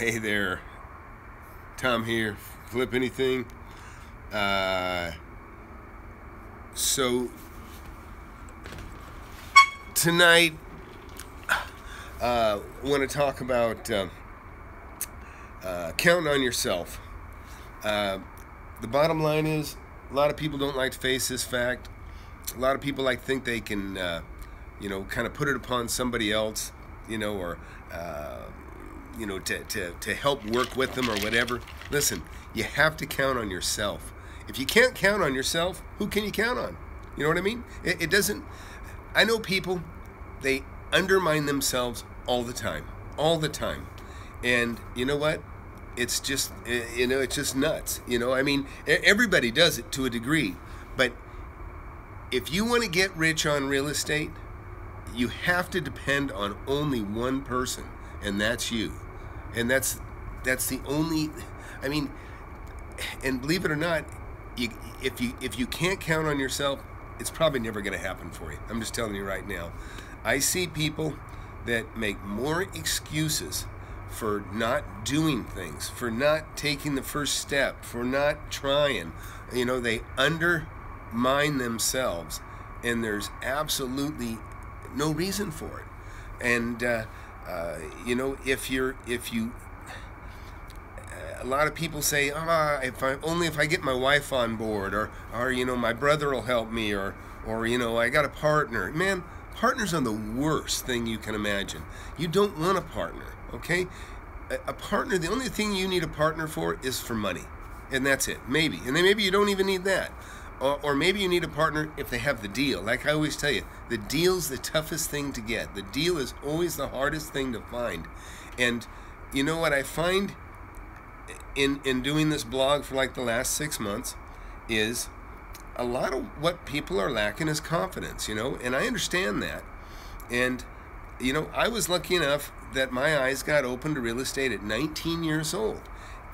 Hey there, Tom here. Flip anything. So tonight, I want to talk about counting on yourself. The bottom line is, a lot of people don't like to face this fact. A lot of people think they can, kind of put it upon somebody else, or to help work with them or whatever. Listen, you have to count on yourself. If you can't count on yourself, who can you count on? You know what I mean? It doesn't. I know people, they undermine themselves all the time, and you know what? It's just, it's just nuts. I mean, everybody does it to a degree, but if you want to get rich on real estate, you have to depend on only one person, and that's you. And that's the only. I mean, and believe it or not, if you can't count on yourself, it's probably never going to happen for you. I'm just telling you right now. I see people that make more excuses for not doing things, for not taking the first step, for not trying. They undermine themselves, and there's absolutely no reason for it. And if you a lot of people say, if I get my wife on board, or my brother will help me, or I got a partner. Man, partners are the worst thing you can imagine. You don't want a partner, okay? A partner, the only thing you need a partner for is for money, and that's it. Maybe, and then maybe you don't even need that. Or maybe you need a partner if they have the deal. Like I always tell you, the deal's the toughest thing to get. The deal is always the hardest thing to find. And you know what I find in doing this blog for the last 6 months is a lot of what people are lacking is confidence, and I understand that. And, I was lucky enough that my eyes got open to real estate at 19 years old.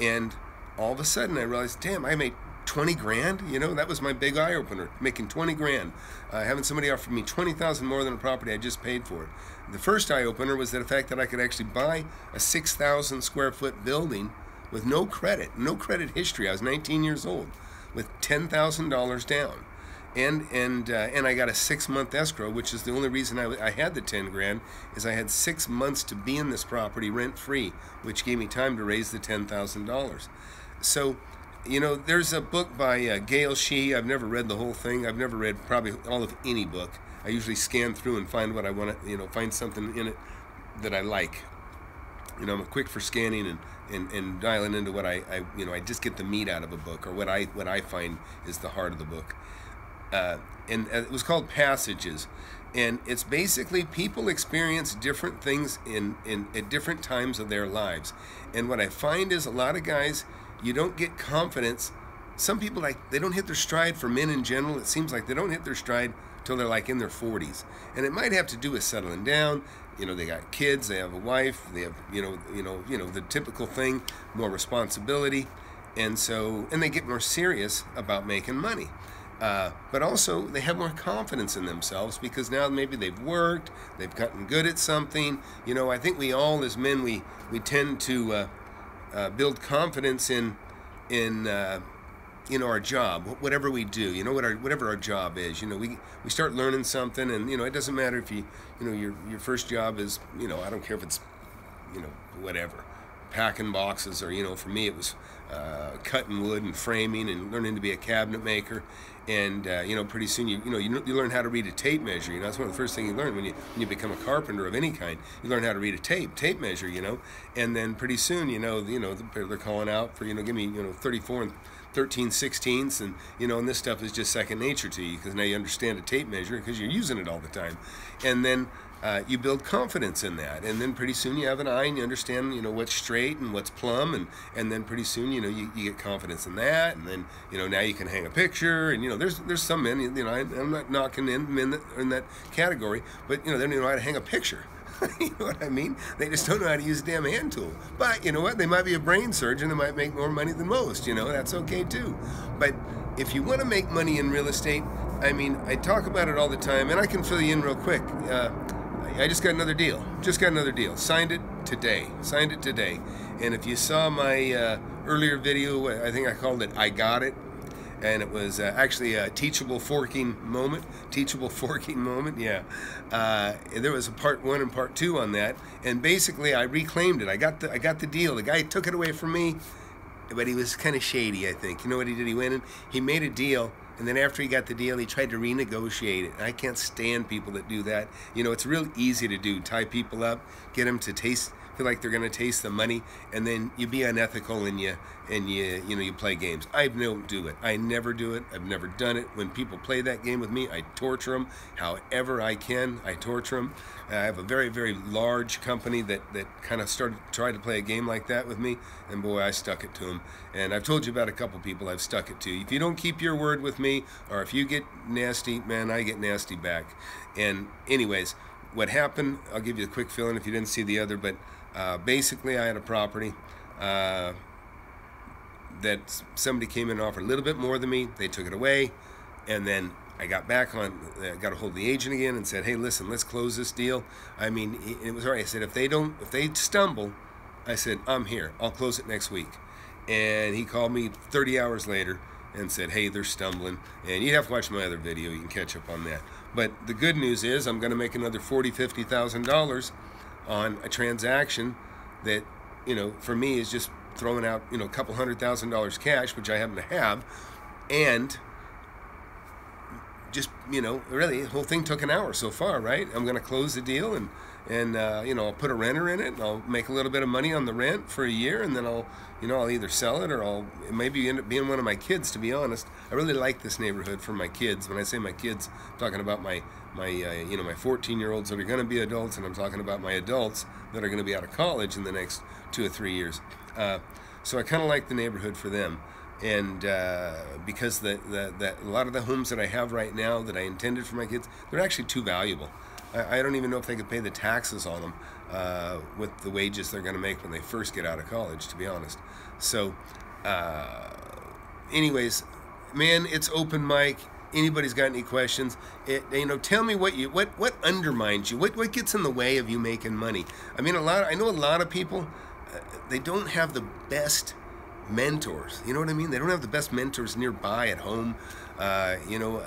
And all of a sudden I realized, damn, I made 20 grand, that was my big eye opener, making 20 grand, having somebody offer me 20,000 more than a property I just paid for it. The first eye opener was the fact that I could actually buy a 6,000 square foot building with no credit history. I was 19 years old with $10,000 down, and I got a 6-month escrow, which is the only reason I had the 10 grand is I had 6 months to be in this property rent free, which gave me time to raise the $10,000. So there's a book by Gail Shee. I've never read the whole thing. I've never read probably all of any book. I usually scan through and find what I want to, find something in it that I like. I'm quick for scanning and dialing into what I just get the meat out of a book, or what I find is the heart of the book. And it was called Passages. And it's basically people experience different things at different times of their lives. And what I find is a lot of guys, you don't get confidence. Some people, they don't hit their stride. For men in general, it seems like they don't hit their stride till they're in their 40s. And it might have to do with settling down. They got kids, they have a wife, they have, the typical thing, more responsibility. And they get more serious about making money. But also they have more confidence in themselves because now maybe they've worked, they've gotten good at something. I think we all as men, we tend to build confidence in our job, whatever we do, whatever our job is. We start learning something, and it doesn't matter if your first job is, I don't care if it's whatever, packing boxes, or for me it was cutting wood and framing and learning to be a cabinet maker. And pretty soon you learn how to read a tape measure. That's one of the first things you learn when you become a carpenter of any kind. You learn how to read a tape measure. And then pretty soon they're calling out for give me 34 and 13/16, and this stuff is just second nature to you because now you understand a tape measure because you're using it all the time. And then you build confidence in that, and then pretty soon you have an eye and you understand what's straight and what's plumb, and then pretty soon you get confidence in that, and then now you can hang a picture, and there's some men, I'm not knocking men that are in that category, but they don't know how to hang a picture. You know what I mean? They just don't know how to use a damn hand tool. But you know what? They might be a brain surgeon. They might make more money than most. That's okay too. But if you want to make money in real estate, I talk about it all the time, and I can fill you in real quick. I just got another deal. Signed it today. Signed it today. And if you saw my earlier video, I think I called it "I Got It," and it was actually a teachable forking moment. Teachable forking moment, yeah. There was a part 1 and part 2 on that, and basically I reclaimed it. I got the deal. The guy took it away from me, but he was kind of shady, I think. You know what he did? He went in, he made a deal, and then after he got the deal, he tried to renegotiate it. And I can't stand people that do that. You know, it's real easy to do. Tie people up, get them to feel like they're going to taste the money, and then you be unethical and you play games. I don't do it. I never do it. I've never done it. When people play that game with me, I torture them however I can. I torture them. I have a very, very large company that kind of tried to play a game like that with me, and boy, I stuck it to them. And I've told you about a couple people I've stuck it to. If you don't keep your word with me, or if you get nasty, man, I get nasty back. And anyways, what happened, I'll give you a quick fill-in if you didn't see the other, but basically I had a property that somebody came in and offered a little bit more than me. They took it away, and then I got got a hold of the agent again and said, hey, listen, let's close this deal. I mean, it was all right. I said, if they stumble, I said, I'm here. I'll close it next week. And he called me 30 hours later and said, hey, they're stumbling. And you'd have to watch my other video. You can catch up on that. But the good news is I'm going to make another $40,000, $50,000 on a transaction that, you know, for me is just throwing out, you know, a couple $100,000 cash, which I happen to have, and just, you know, really the whole thing took an hour so far, right? I'm going to close the deal, and you know, I'll put a renter in it, and I'll make a little bit of money on the rent for a year, and then I'll either sell it or I'll maybe end up being one of my kids, to be honest. I really like this neighborhood for my kids. When I say my kids, I'm talking about my 14-year-olds that are going to be adults, and I'm talking about my adults that are going to be out of college in the next 2 or 3 years. So I kind of like the neighborhood for them, and because a lot of the homes that I have right now that I intended for my kids, they're actually too valuable. I don't even know if they could pay the taxes on them with the wages they're going to make when they first get out of college, to be honest. So, anyways, man, it's open mic. Anybody's got any questions? Tell me what undermines you. What gets in the way of you making money? I mean, I know a lot of people. They don't have the best mentors. You know what I mean? They don't have the best mentors nearby at home. A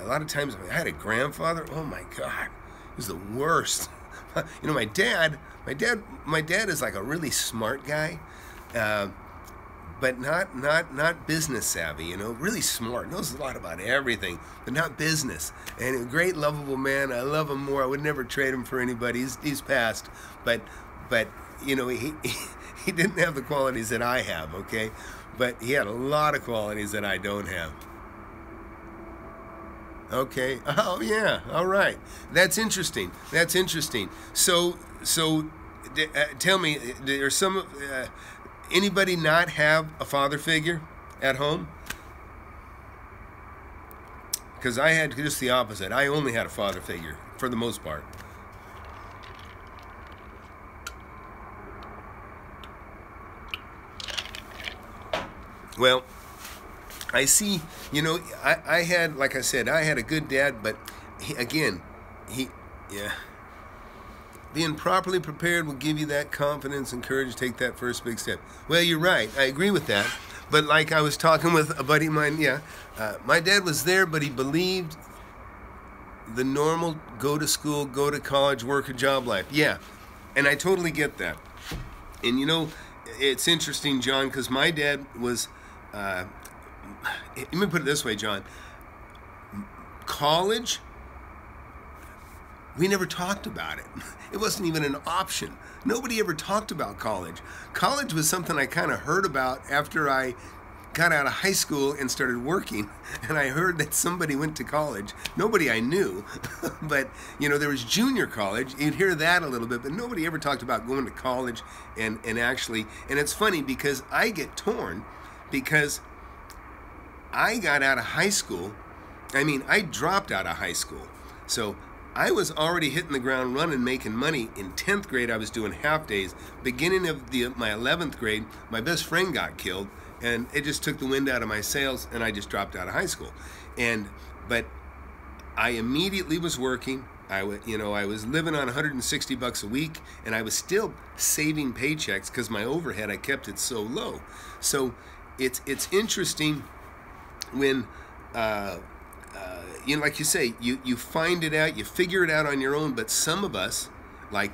lot of times I had a grandfather. Oh my God. He was the worst. My dad is like a really smart guy, but not business savvy. Really smart, knows a lot about everything, but not business. And a great, lovable man. I love him more. I would never trade him for anybody. He's passed, but he didn't have the qualities that I have. Okay, but he had a lot of qualities that I don't have. Okay. Oh yeah. All right. That's interesting. So tell me, there's anybody not have a father figure at home? Because I had just the opposite. I only had a father figure for the most part. Well, I see, I had, like I said, I had a good dad, but being properly prepared will give you that confidence and courage to take that first big step. Well, you're right. I agree with that. But like I was talking with a buddy of mine, my dad was there, but he believed the normal go to school, go to college, work a job life. Yeah, and I totally get that. And it's interesting, John, because my dad was... let me put it this way, John. College, we never talked about it. It wasn't even an option. Nobody ever talked about college. College was something I kind of heard about after I got out of high school and started working, and I heard that somebody went to college. Nobody I knew, but there was junior college. You'd hear that a little bit, but nobody ever talked about going to college and it's funny because I get torn because I got out of high school. I dropped out of high school. So I was already hitting the ground running, making money. In 10th grade, I was doing half days. Beginning of my 11th grade, my best friend got killed, and it just took the wind out of my sails, and I just dropped out of high school. But I immediately was working. I was living on $160 a week, and I was still saving paychecks because my overhead, I kept it so low. So it's interesting when like you say, you find it out, you figure it out on your own. But some of us, like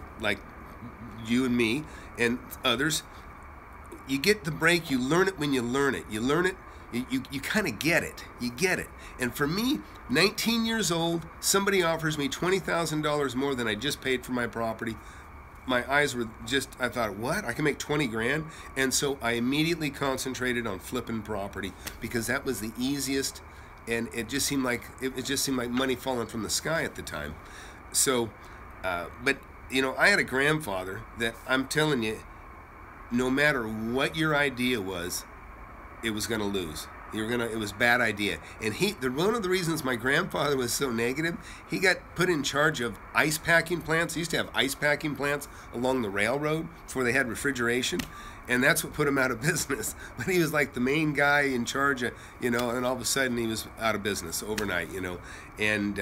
you and me and others, you get the break. You learn it when you learn it. You learn it. You kind of get it. You get it. And for me, 19 years old, somebody offers me $20,000 more than I just paid for my property. My eyes were just, I thought, what? I can make 20 grand? And so I immediately concentrated on flipping property because that was the easiest, and it just seemed like money falling from the sky at the time. So, but I had a grandfather that, I'm telling you, no matter what your idea was, it was going to lose. It was a bad idea. And one of the reasons my grandfather was so negative, he got put in charge of ice packing plants. He used to have ice packing plants along the railroad before they had refrigeration, and that's what put him out of business. But he was like the main guy in charge of, and all of a sudden he was out of business overnight, And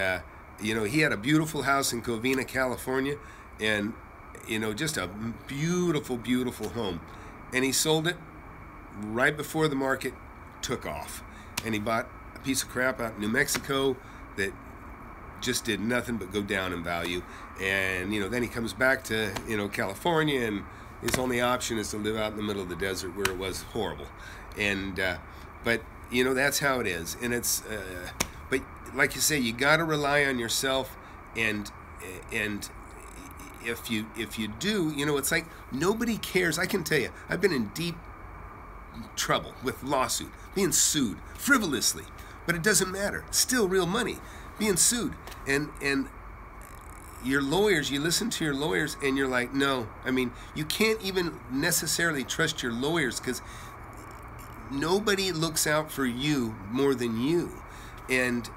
he had a beautiful house in Covina, California, and just a beautiful, beautiful home. And he sold it right before the market took off, and he bought a piece of crap out in New Mexico that just did nothing but go down in value. And then he comes back to California, and his only option is to live out in the middle of the desert where it was horrible. And but that's how it is. And it's but like you say, you got to rely on yourself, and if you do, it's like nobody cares. I can tell you, I've been in deep trouble with lawsuit, being sued frivolously, but it doesn't matter. Still real money, being sued. And your lawyers, you listen to your lawyers, and you're like, no. I mean, you can't even necessarily trust your lawyers because nobody looks out for you more than you. And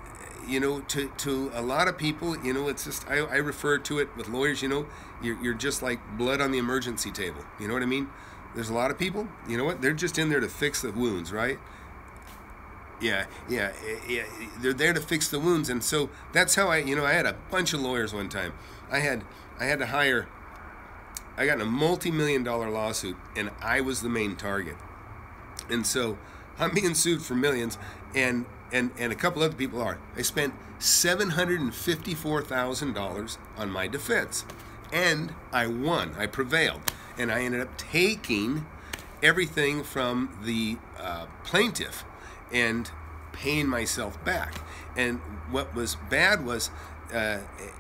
to a lot of people, it's just, I refer to it with lawyers, you're just like blood on the emergency table. You know what I mean? There's a lot of people, they're just in there to fix the wounds, right? Yeah. They're there to fix the wounds. And so that's how I had a bunch of lawyers one time. I had to hire, I got in a multi-million-dollar lawsuit, and I was the main target. And so I'm being sued for millions, and a couple other people are. I spent $754,000 on my defense, and I won. I prevailed. And I ended up taking everything from the plaintiff and paying myself back. And what was bad was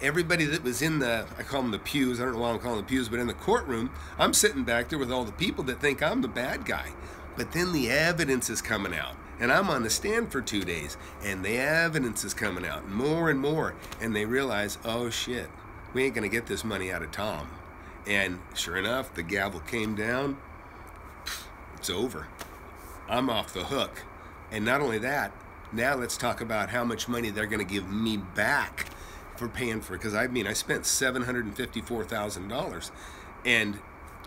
everybody that was in I call them the pews, I don't know why I'm calling them the pews, but in the courtroom, I'm sitting back there with all the people that think I'm the bad guy. But then the evidence is coming out, and I'm on the stand for 2 days, and the evidence is coming out more and more, and they realize, oh shit, we ain't gonna get this money out of Tom. And sure enough, the gavel came down. It's over. I'm off the hook. And not only that, now let's talk about how much money they're going to give me back for paying for it. Because I spent $754,000 and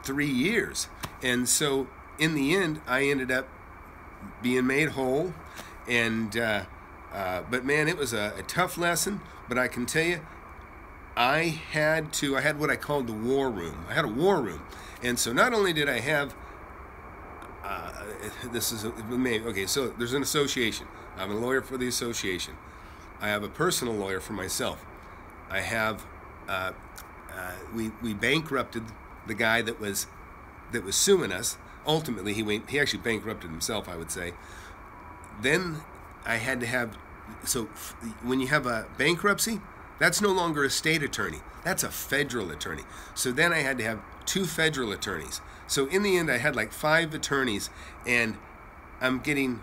3 years. And so in the end, I ended up being made whole. And but man, it was a tough lesson. But I can tell you, I had what I called the war room. I had a war room. And so not only did I have, okay, so there's an association. I'm a lawyer for the association. I have a personal lawyer for myself. I have, we bankrupted the guy that was suing us. Ultimately, he actually bankrupted himself, I would say. Then I had to have, so when you have a bankruptcy, that's no longer a state attorney. That's a federal attorney. So then I had to have 2 federal attorneys. So in the end, I had like 5 attorneys, and I'm getting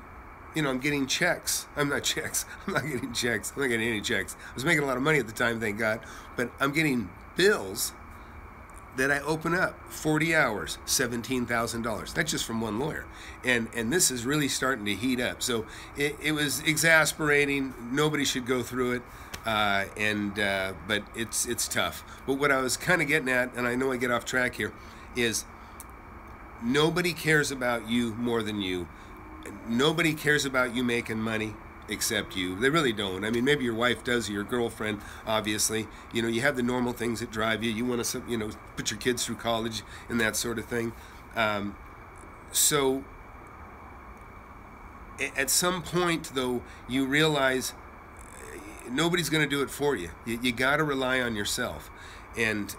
checks. I'm not getting checks. I'm not getting any checks. I was making a lot of money at the time, thank God. But I'm getting bills that I open up, 40 hours, $17,000. That's just from one lawyer. And this is really starting to heat up. So it was exasperating. Nobody should go through it. But it's tough. But what I was kind of getting at, and I know I get off track here, is nobody cares about you more than you. Nobody cares about you making money. accept you. They really don't. I mean, maybe your wife does, or your girlfriend, obviously. You know, you have the normal things that drive you. You want to, you know, put your kids through college and that sort of thing. So at some point, though, you realize nobody's going to do it for you. You got to rely on yourself. And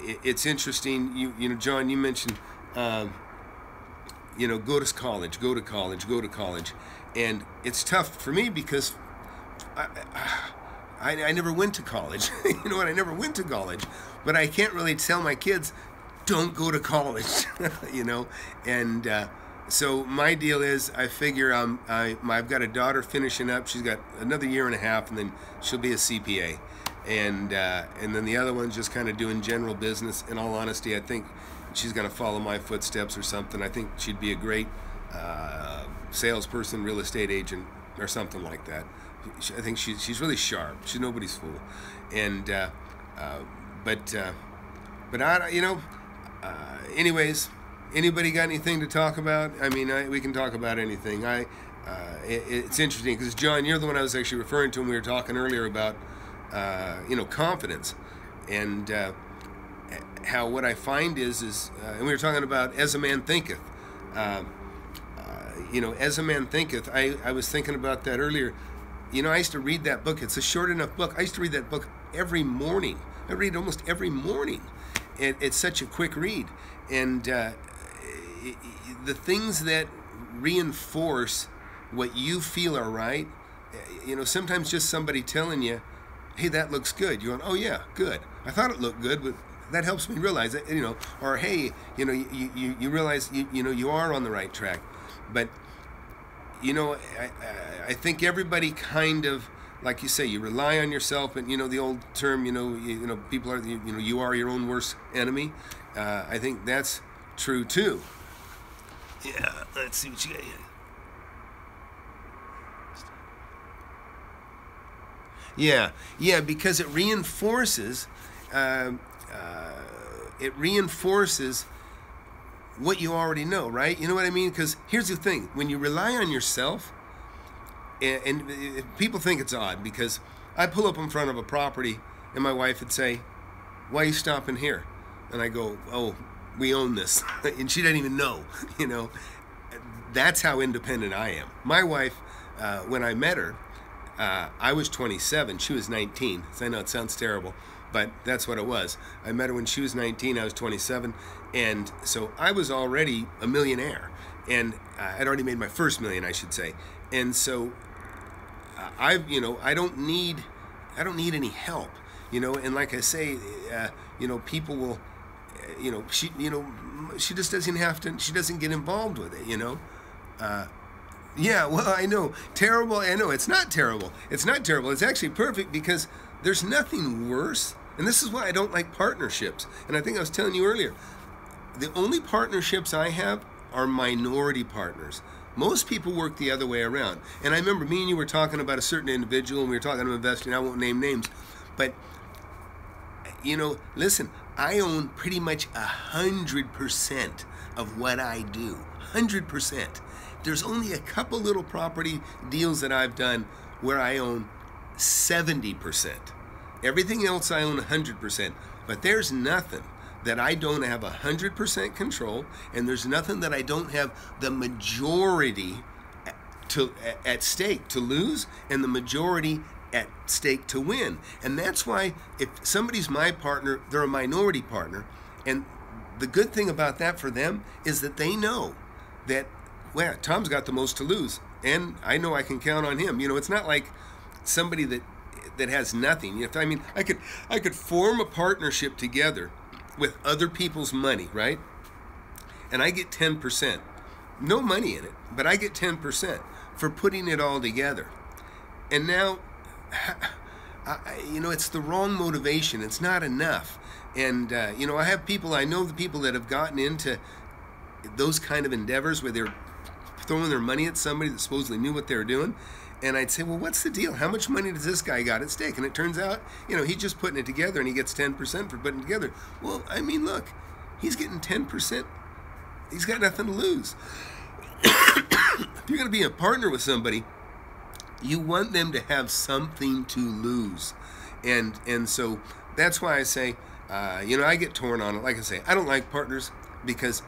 it's interesting. You know, John, you mentioned, you know, go to college, go to college, go to college. And it's tough for me because I never went to college. You know what? I never went to college. But I can't really tell my kids, don't go to college, you know? And so my deal is, I figure I've got a daughter finishing up. She's got another year and a half, and then she'll be a CPA. And then the other one's just kind of doing general business. In all honesty, I think she's going to follow my footsteps or something. I think she'd be a great salesperson, real estate agent, or something like that. I think she's really sharp. She's nobody's fool. And but I, you know, anyways, anybody got anything to talk about? I mean, we can talk about anything. It's interesting because John, you're the one I was actually referring to when we were talking earlier about you know, confidence, and how what I find is and we were talking about as a man thinketh. You know, as a man thinketh. I was thinking about that earlier. You know, I used to read that book. It's a short enough book. I used to read that book every morning. I read almost every morning. It's such a quick read. And the things that reinforce what you feel are right, you know, sometimes just somebody telling you, hey, that looks good. You're going, oh, yeah, good. I thought it looked good, but that helps me realize that, you know, or hey, you know, you realize, you know, you are on the right track. But, you know, I think everybody kind of, like you say, you rely on yourself, and, you know, the old term, you know, people are, you know, you are your own worst enemy. I think that's true too. Yeah, let's see what you got here. Yeah, because it reinforces, what you already know, right? You know what I mean? Because here's the thing: when you rely on yourself, and people think it's odd because I pull up in front of a property, and my wife would say, "Why are you stopping here?" And I go, "Oh, we own this," and she doesn't even know. You know, that's how independent I am. My wife, when I met her, I was 27, she was 19. So I know it sounds terrible, but that's what it was. I met her when she was 19, I was 27, and so I was already a millionaire, and I'd already made my first million, I should say. And so you know, I don't need any help, you know. And like I say, you know, people will, you know, she just doesn't have to. She doesn't get involved with it, you know. Yeah, well, I know. Terrible. I know. It's not terrible. It's not terrible. It's actually perfect because there's nothing worse. And this is why I don't like partnerships. And I think I was telling you earlier, the only partnerships I have are minority partners. Most people work the other way around. And I remember me and you were talking about a certain individual, and we were talking about investing. I won't name names. But, you know, listen, I own pretty much 100% of what I do. 100%. There's only a couple little property deals that I've done where I own 70%. Everything else I own 100%. But there's nothing that I don't have 100% control, and there's nothing that I don't have the majority at stake to lose, and the majority at stake to win. And that's why if somebody's my partner, they're a minority partner. And the good thing about that for them is that they know that, well, Tom's got the most to lose, and I know I can count on him. You know, it's not like somebody that has nothing. I mean, I could form a partnership together with other people's money, right? And I get 10%. No money in it, but I get 10% for putting it all together. And now, you know, it's the wrong motivation. It's not enough. And, you know, I know the people that have gotten into those kind of endeavors where they're throwing their money at somebody that supposedly knew what they were doing. And I'd say, well, what's the deal? How much money does this guy got at stake? And it turns out, you know, he's just putting it together and he gets 10% for putting it together. Well, I mean, look, he's getting 10%. He's got nothing to lose. If you're going to be a partner with somebody, You want them to have something to lose. And so that's why I say, I get torn on it. Like I say, I don't like partners because,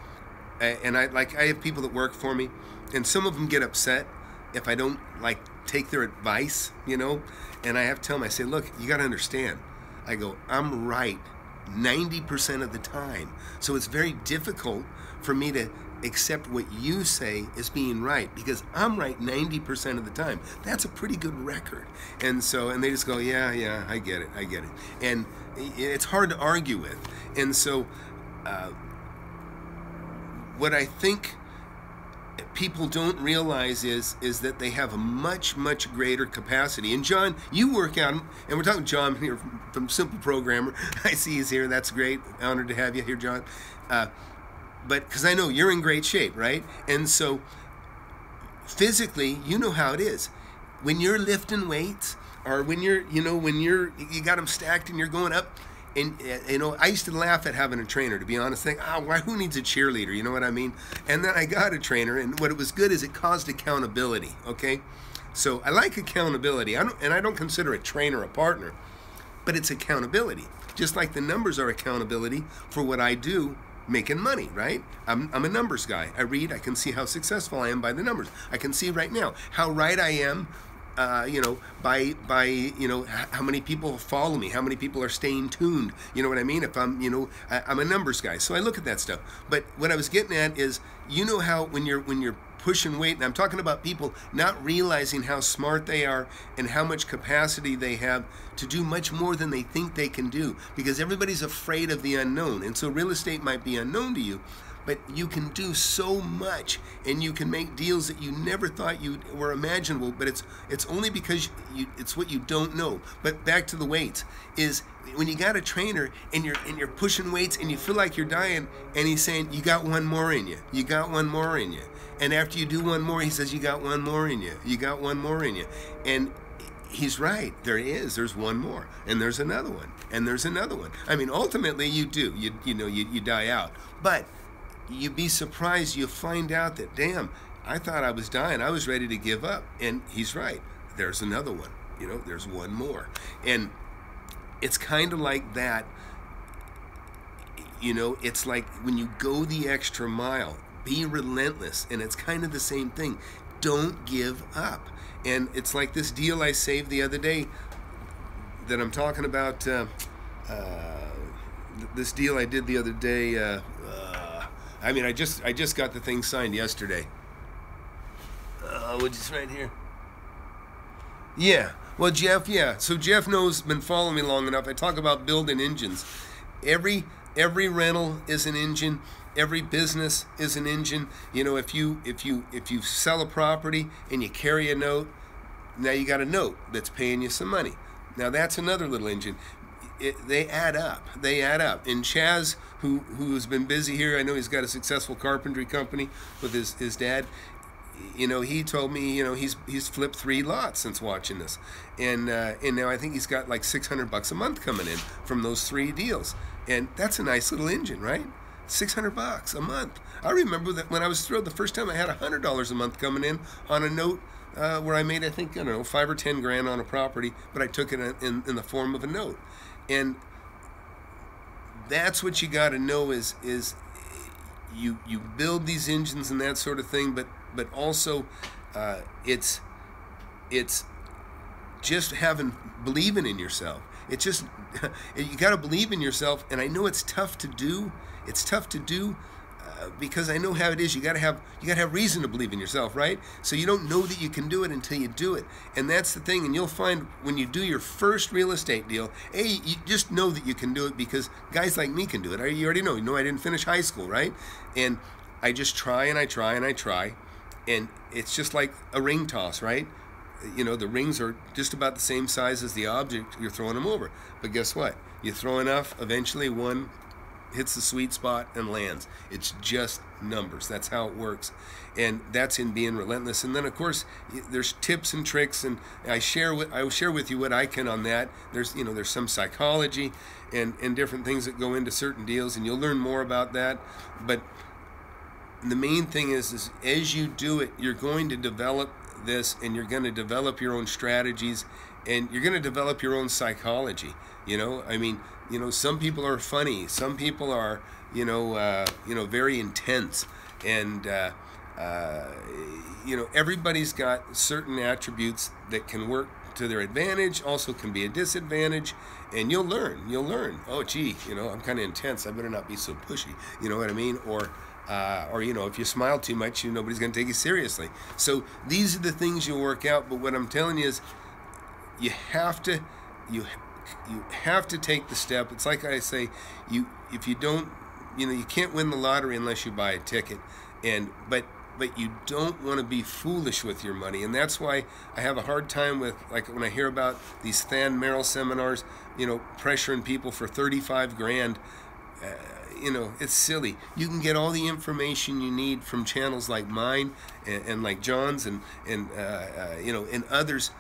and I have people that work for me, and some of them get upset if I don't like take their advice, and I have to tell them, I say, look, you got to understand. I go, I'm right 90% of the time. So it's very difficult for me to accept what you say as being right because I'm right 90% of the time. That's a pretty good record. And they just go, yeah, I get it. And it's hard to argue with. And so what I think people don't realize is that they have a much greater capacity. And John, you work out, and we're talking John here from Simple Programmer. I see he's here. That's great. Honored to have you here, John. But because I know you're in great shape, right? And so physically, you know how it is. When you're lifting weights, or when you got them stacked and you're going up. And, I used to laugh at having a trainer, to be honest, think, who needs a cheerleader? You know what I mean? And then I got a trainer, and what it was good is it caused accountability, okay? So I like accountability. I don't consider a trainer a partner, but it's accountability. Just like the numbers are accountability for what I do making money, right? I'm a numbers guy. I read, I can see how successful I am by the numbers. I can see right now how right I am by how many people follow me, how many people are staying tuned. You know what I mean? If I'm a numbers guy, so I look at that stuff. But what I was getting at is, how when you're pushing weight, and I'm talking about people not realizing how smart they are and how much capacity they have to do much more than they think they can do, because everybody's afraid of the unknown. And so real estate might be unknown to you, but you can do so much, and you can make deals that you never thought you were imaginable. But it's only because it's what you don't know. But back to the weights is when you got a trainer and you're pushing weights and you feel like you're dying, and he's saying you got one more in you, you got one more in you, and after you do one more, he says you got one more in you, you got one more in you, and he's right. There's one more, and there's another one, and there's another one. I mean, ultimately you do. You die out, but you'd be surprised. You find out that, damn, I thought I was dying. I was ready to give up. And he's right. There's another one. There's one more. And it's kind of like that. It's like when you go the extra mile, be relentless. And it's kind of the same thing. Don't give up. And it's like this deal I saved the other day that I'm talking about. This deal I did the other day. I just got the thing signed yesterday. Just right here. Yeah. Well, Jeff, yeah. So Jeff been following me long enough. I talk about building engines. Every rental is an engine. Every business is an engine. If you sell a property and you carry a note, now you got a note that's paying you some money. Now that's another little engine. They add up. And Chaz, who's been busy here, I know he's got a successful carpentry company with his dad. He told me, he's flipped 3 lots since watching this, and now I think he's got like $600 a month coming in from those 3 deals, and that's a nice little engine, right? $600 a month. I remember that when I was thrilled the first time I had $100 a month coming in on a note. Where I made, I think, $5 or $10 grand on a property, but I took it in the form of a note. And that's what you got to know is you build these engines and that sort of thing, but also it's just believing in yourself. It's just you got to believe in yourself, and I know it's tough to do. It's tough to do. Because I know how it is. You gotta have reason to believe in yourself, right? So you don't know that you can do it until you do it, and that's the thing. And you'll find when you do your first real estate deal, you just know that you can do it because guys like me can do it. You already know. I didn't finish high school, right? And I just try and I try and I try, and it's just like a ring toss, right? The rings are just about the same size as the object you're throwing them over. But guess what? You throw enough, eventually one hits the sweet spot and lands. It's just numbers. That's how it works, and that's in being relentless. And then of course there's tips and tricks, and I will share with you what I can on that. There's some psychology and different things that go into certain deals, and you'll learn more about that. But the main thing is as you do it, you're going to develop this, and you're going to develop your own strategies, and you're going to develop your own psychology. I mean, some people are funny, some people are, very intense, and everybody's got certain attributes that can work to their advantage, also can be a disadvantage, and you'll learn. Oh, gee, I'm kind of intense. I better not be so pushy. You know what I mean? Or if you smile too much, nobody's going to take you seriously. So these are the things you'll work out. But what I'm telling you is, you have to take the step. It's like I say, if you don't, you can't win the lottery unless you buy a ticket, but you don't want to be foolish with your money. And that's why I have a hard time with, like, when I hear about these Than Merrill seminars, pressuring people for 35 grand. It's silly. You can get all the information you need from channels like mine and like John's and others.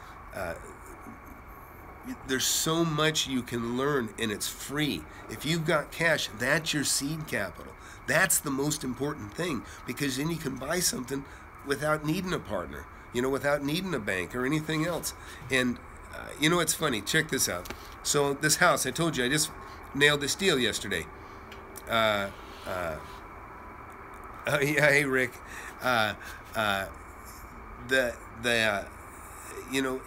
There's so much you can learn, and it's free. If you've got cash, that's your seed capital. That's the most important thing, because then you can buy something without needing a partner, without needing a bank or anything else. And it's funny. Check this out. So this house, I told you, I just nailed this deal yesterday. Oh yeah, hey Rick.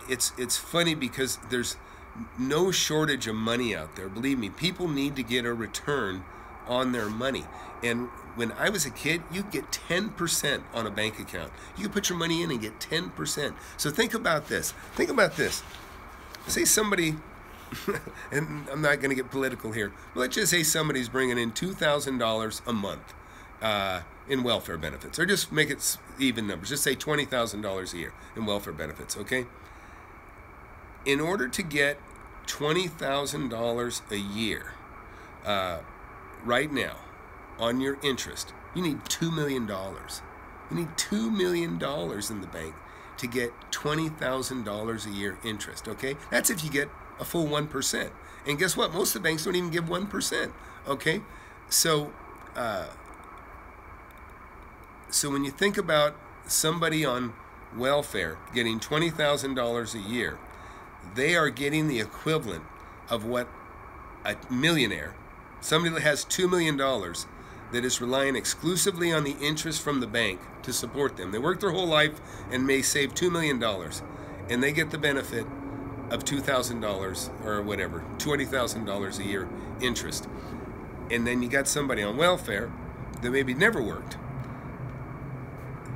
It's funny because there's no shortage of money out there. Believe me, people need to get a return on their money. And when I was a kid, you get 10% on a bank account. You could put your money in and get 10%. So think about this. Say somebody, and I'm not going to get political here, but let's just say somebody's bringing in $2,000 a month in welfare benefits, or just make it even numbers. Just say $20,000 a year in welfare benefits, okay? In order to get $20,000 a year right now on your interest, you need $2 million. You need $2 million in the bank to get $20,000 a year interest, okay? That's if you get a full 1%. And guess what? Most of the banks don't even give 1%, okay? So when you think about somebody on welfare getting $20,000 a year, they are getting the equivalent of what a millionaire, somebody that has $2 million, that is relying exclusively on the interest from the bank to support them. They work their whole life and may save $2 million, and they get the benefit of $2,000 or whatever, $20,000 a year interest. And then you got somebody on welfare that maybe never worked.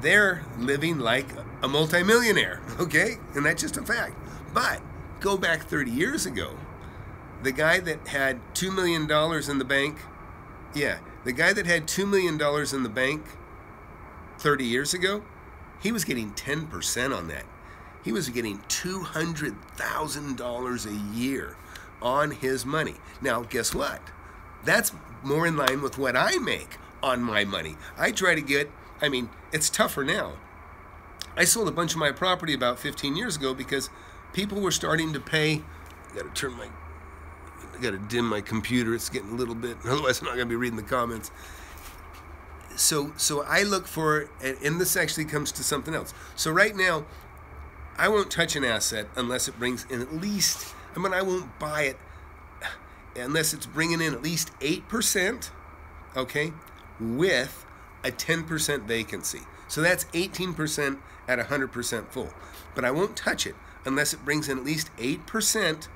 They're living like a multimillionaire, okay? And that's just a fact. But go back 30 years ago, the guy that had $2 million in the bank, the guy that had $2 million in the bank 30 years ago, he was getting 10% on that. He was getting $200,000 a year on his money. Now, guess what? That's more in line with what I make on my money. I try to get, it's tougher now. I sold a bunch of my property about 15 years ago because people were starting to pay. I gotta dim my computer. It's getting a little bit, otherwise I'm not gonna be reading the comments. So I look for, and this actually comes to something else. So right now, I won't touch an asset unless it brings in at least, I won't buy it unless it's bringing in at least 8%, okay, with a 10% vacancy. So that's 18% at 100% full. But I won't touch it unless it brings in at least 8%,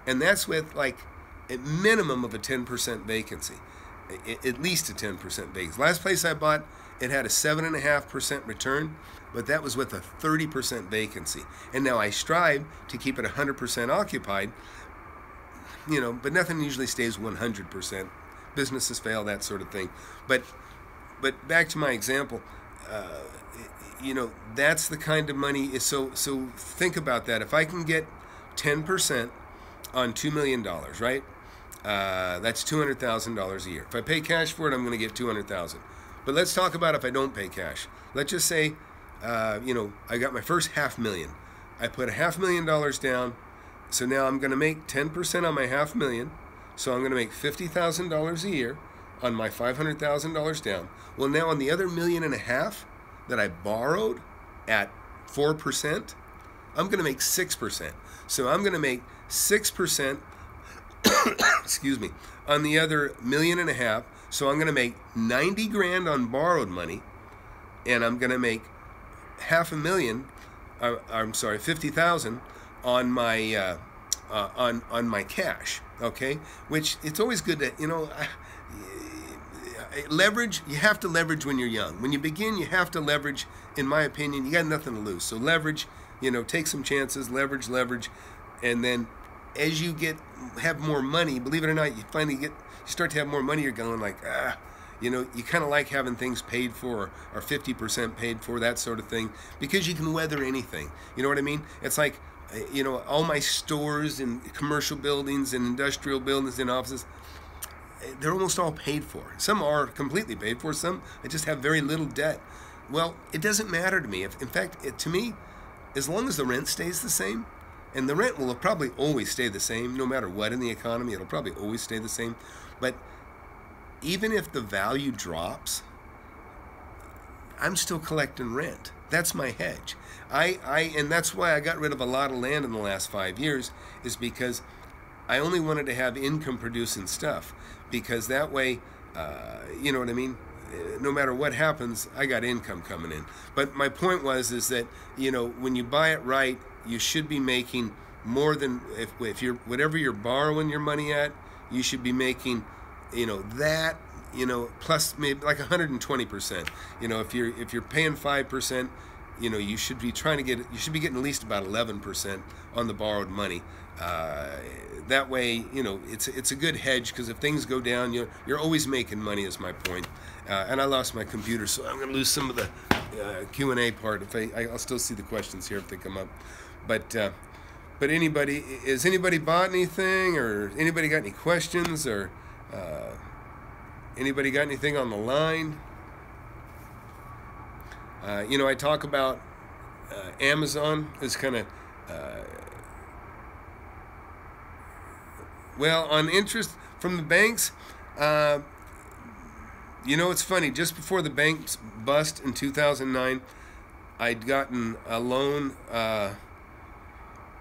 and that's with like a minimum of a 10% vacancy, at least a 10% vacancy. Last place I bought, it had a 7.5% return, but that was with a 30% vacancy. And now I strive to keep it 100% occupied, but nothing usually stays 100%. Businesses fail, that sort of thing. But back to my example, that's the kind of money. So think about that. If I can get 10% on $2 million, right? That's $200,000 a year. If I pay cash for it, I'm going to get $200,000. But let's talk about if I don't pay cash. Let's just say, I got my first $500,000. I put $500,000 down. So now I'm going to make 10% on my $500,000. So I'm going to make $50,000 a year on my $500,000 down. Well, now on the other $1.5 million that I borrowed at 4%, I'm going to make 6%. So I'm going to make 6%, excuse me, on the other $1.5 million. So I'm going to make 90 grand on borrowed money, and I'm going to make I'm sorry, 50,000 on my on my cash. Okay, which it's always good to leverage. You have to leverage when you're young. When you begin, you have to leverage. In my opinion, you got nothing to lose. So leverage. Take some chances. Leverage, and then as you have more money, believe it or not, you start to have more money. You're going like you kind of like having things paid for or 50% paid for, that sort of thing, because you can weather anything. You know what I mean? It's like, all my stores and commercial buildings and industrial buildings and offices, they're almost all paid for. Some are completely paid for. Some I just have very little debt. Well, it doesn't matter to me. In fact, to me, as long as the rent stays the same, and the rent will probably always stay the same, no matter what in the economy, it'll probably always stay the same. But even if the value drops, I'm still collecting rent. That's my hedge. And that's why I got rid of a lot of land in the last 5 years, is because I only wanted to have income producing stuff, because that way, you know what I mean? No matter what happens, I got income coming in. But my point is that, when you buy it right, you should be making more than, if you're, whatever you're borrowing your money at, you should be making, that, plus maybe like 120%. If you're paying 5%, you should be getting at least about 11% on the borrowed money. That way, it's a good hedge, because if things go down, you're always making money, is my point. And I lost my computer, so I'm going to lose some of the Q&A part. I'll still see the questions here if they come up. But has anybody bought anything, or anybody got any questions, or anybody got anything on the line? I talk about Amazon is kind of, on interest from the banks. It's funny. Just before the banks bust in 2009, I'd gotten a loan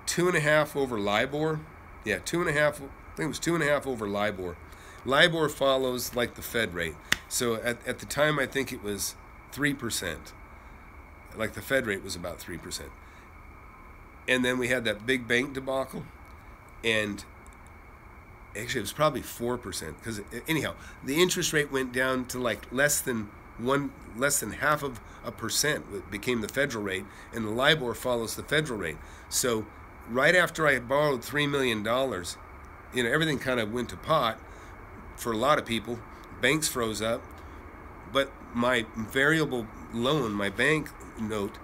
2.5 over LIBOR. Yeah, 2.5. I think it was 2.5 over LIBOR. LIBOR follows like the Fed rate. So at the time, I think it was 3%. Like the Fed rate was about 3%. And then we had that big bank debacle, and actually it was probably 4%, because anyhow, the interest rate went down to like less than 0.5%. It became the federal rate, and the LIBOR follows the federal rate. So right after I had borrowed $3 million, everything kind of went to pot for a lot of people. Banks froze up, but my variable loan, my bank note,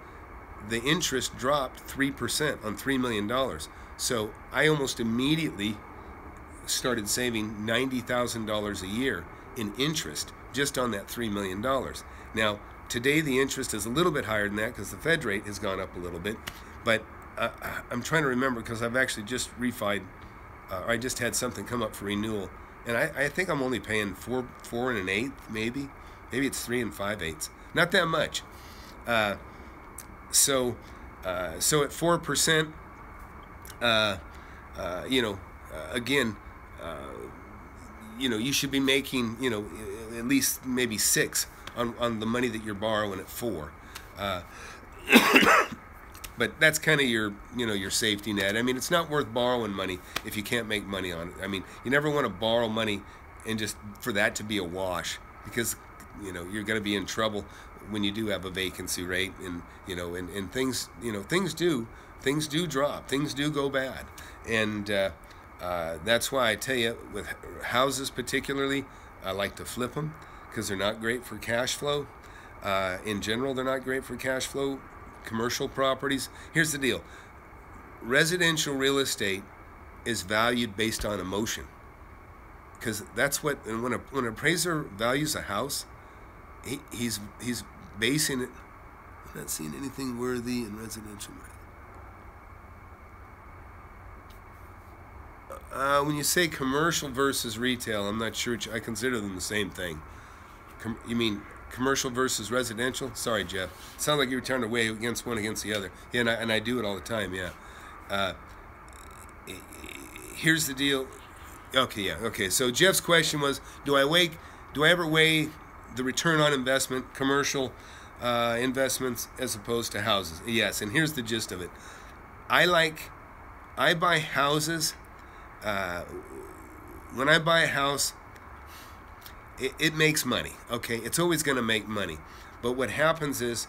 the interest dropped 3% on $3 million. So I almost immediately started saving $90,000 a year in interest just on that $3 million. Now, today the interest is a little bit higher than that, because the Fed rate has gone up a little bit. But I'm trying to remember, because I've actually just refied, I just had something come up for renewal, and I think I'm only paying 4 1/8, maybe it's 3 5/8. Not that much. So at 4%, again, you should be making, at least maybe 6 on the money that you're borrowing at 4. But that's kind of your safety net. I mean, it's not worth borrowing money if you can't make money on it. I mean, you never want to borrow money and just for that to be a wash, because you're going to be in trouble when you do have a vacancy rate, and and things do drop, things do go bad, and that's why I tell you, with houses particularly, I like to flip them, because they're not great for cash flow. In general, they're not great for cash flow. Commercial properties. Here's the deal. Residential real estate is valued based on emotion, because that's what, and when an appraiser values a house, he's basing it. I'm not seeing anything worthy in residential. When you say commercial versus retail, I'm not sure. I consider them the same thing. You mean commercial versus residential. Sorry, Jeff. Sounds like you were trying to weigh against one against the other. Yeah, and I do it all the time. Yeah. Here's the deal. Okay, yeah. Okay. So Jeff's question was, do I ever weigh the return on investment, commercial investments as opposed to houses? Yes. And here's the gist of it. I buy houses. When I buy a house, it makes money. Okay, it's always going to make money. But what happens is,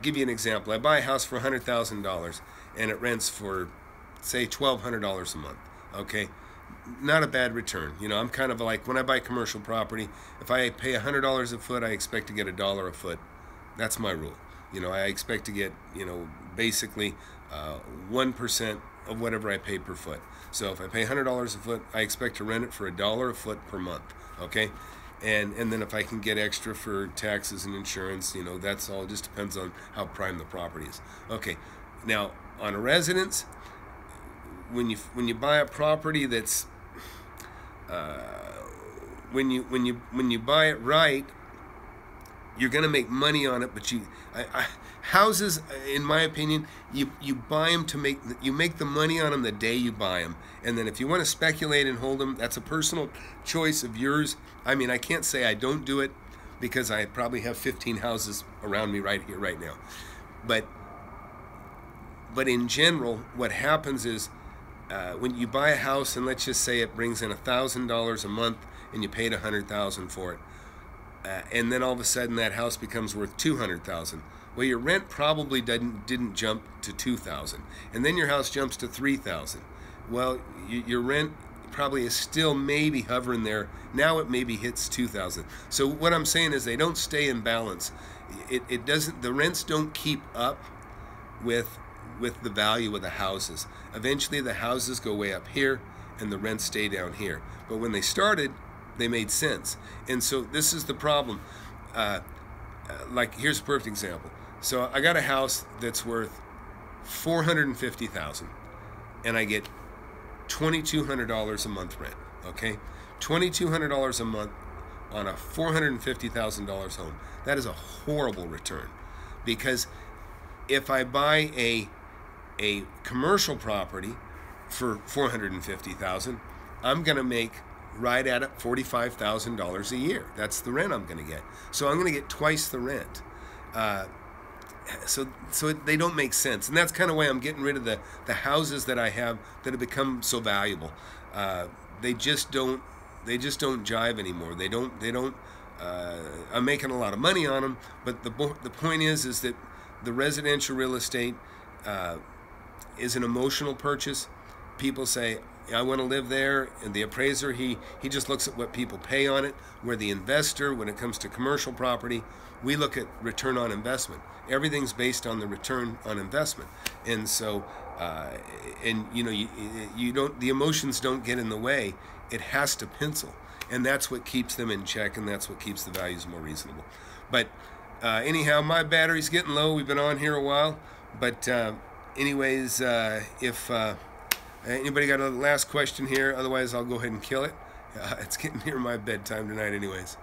give you an example. I buy a house for $100,000 and it rents for, say, $1,200 a month. Okay, not a bad return. You know, I'm kind of like, when I buy commercial property, if I pay $100 a foot, I expect to get $1 a foot. That's my rule. You know, I expect to get, you know, basically 1% of whatever I pay per foot. So if I pay $100 a foot, I expect to rent it for $1 a foot per month. Okay, and then if I can get extra for taxes and insurance, you know, that's all. Just depends on how prime the property is. Okay, now on a residence, when you buy a property that's when you buy it right, you're going to make money on it. But houses, in my opinion, you buy them to make the money on them the day you buy them, and then if you want to speculate and hold them, that's a personal choice of yours. I mean, I can't say I don't do it because I probably have 15 houses around me right here, right now. But in general, what happens is when you buy a house, and let's just say it brings in $1,000 a month, and you paid $100,000 for it, and then all of a sudden that house becomes worth $200,000. Well, your rent probably didn't jump to $2,000, and then your house jumps to $3,000. Well, your rent probably is still maybe hovering there. Now it maybe hits $2,000. So what I'm saying is they don't stay in balance. It doesn't. The rents don't keep up with the value of the houses. Eventually, the houses go way up here, and the rents stay down here. But when they started, they made sense. And so this is the problem. Like, here's a perfect example. So I got a house that's worth $450,000, and I get $2,200 a month rent. Okay, $2,200 a month on a $450,000 home. That is a horrible return, because if I buy a commercial property for $450,000, I'm going to make right at it $45,000 a year. That's the rent I'm going to get. So I'm going to get twice the rent. So they don't make sense, and that's kind of why I'm getting rid of the houses that I have that have become so valuable. They just don't jive anymore. They don't. I'm making a lot of money on them, but the point is that the residential real estate is an emotional purchase. People say, I want to live there, and the appraiser, he just looks at what people pay on it. Where the investor, when it comes to commercial property, we look at return on investment. Everything's based on the return on investment, and so and you know, you don't, the emotions don't get in the way. It has to pencil, and that's what keeps them in check, and that's what keeps the values more reasonable. But anyhow, my battery's getting low. We've been on here a while, but anyways, if anybody got a last question here? Otherwise, I'll go ahead and kill it. It's getting near my bedtime tonight anyways.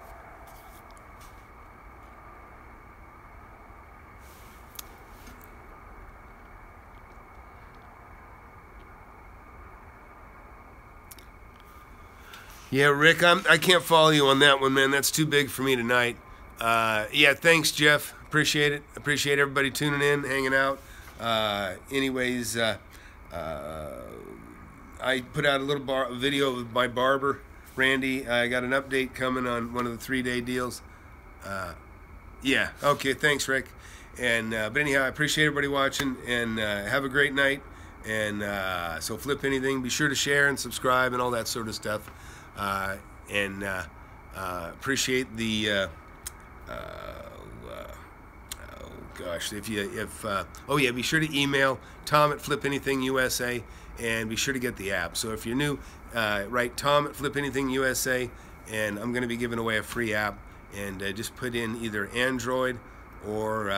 Yeah, Rick, I can't follow you on that one, man. That's too big for me tonight. Yeah, thanks, Jeff. Appreciate it. Appreciate everybody tuning in, hanging out. Anyways, I put out a little video of my barber, Randy. I got an update coming on one of the 3-day deals. Yeah, okay, thanks, Rick. And but anyhow, I appreciate everybody watching, and have a great night. And so flip anything. Be sure to share and subscribe and all that sort of stuff. And appreciate the oh gosh, oh yeah, be sure to email Tom at FlipAnythingUSA, and be sure to get the app. So if you're new, write Tom at FlipAnythingUSA, and I'm going to be giving away a free app, and just put in either Android or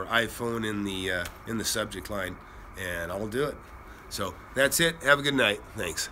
iPhone in the subject line, and I'll do it. So that's it. Have a good night. Thanks.